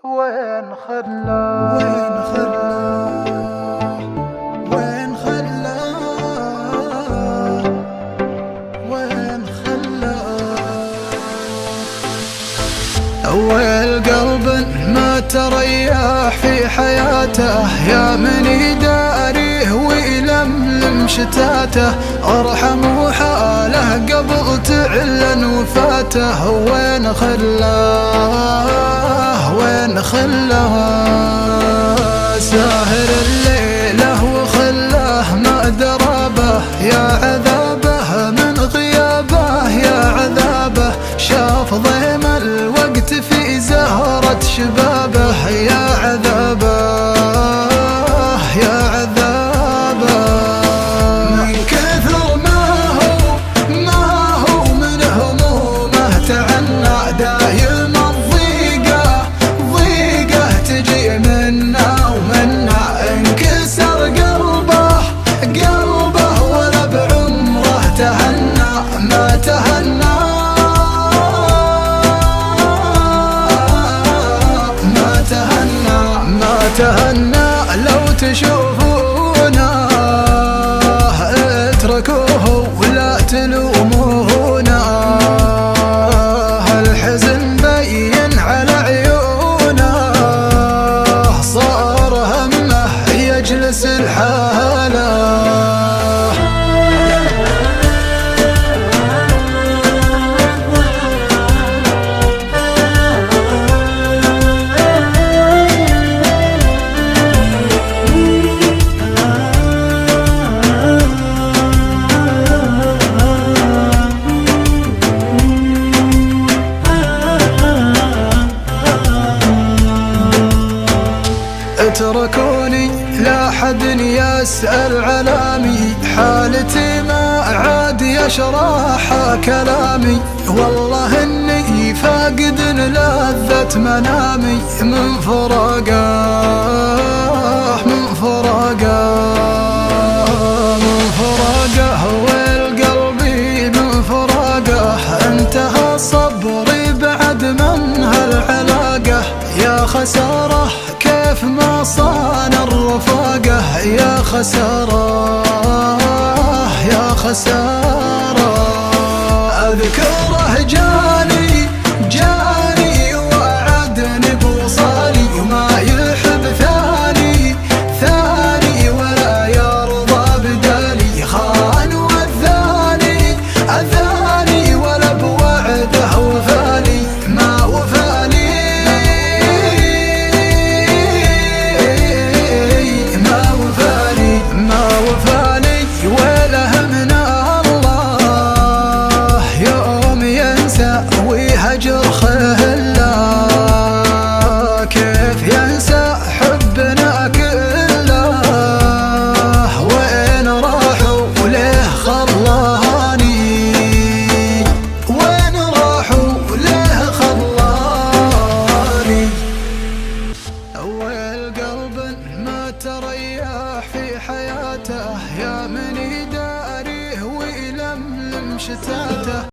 وين خلاه وين خلاه وين خلاه وين خلاه أول قلب ما تريح في حياته، يا من يداريه ويلملم شتاته، ارحم حاله قبل تعلن وفاته. وين خلاه وين خلاه ساهر الليله وخلاه ما درابه، يا عذابه من غيابه يا عذابه، شاف ضيم الوقت في زهرة شبابه، يا عذابه يا عذابه. من كثر ما هو من همومه تعنى، دايم الضيقة تجي منا ومنا، انكسر قلبه ولا بعمره تهنى، ما تهنى ما تهنى. لو تشوفونه اتركوه ولا تلومونه، الحزن بين على عيونه، صار همه يجلس الحاله. اتركوني لا حد يسأل علامي، حالتي ما عاد يشرح كلامي، والله اني فاقد لذة منامي، من فراقه والقلب من فراقه، انتهى صبري بعد من هالعلاقة، يا خسارة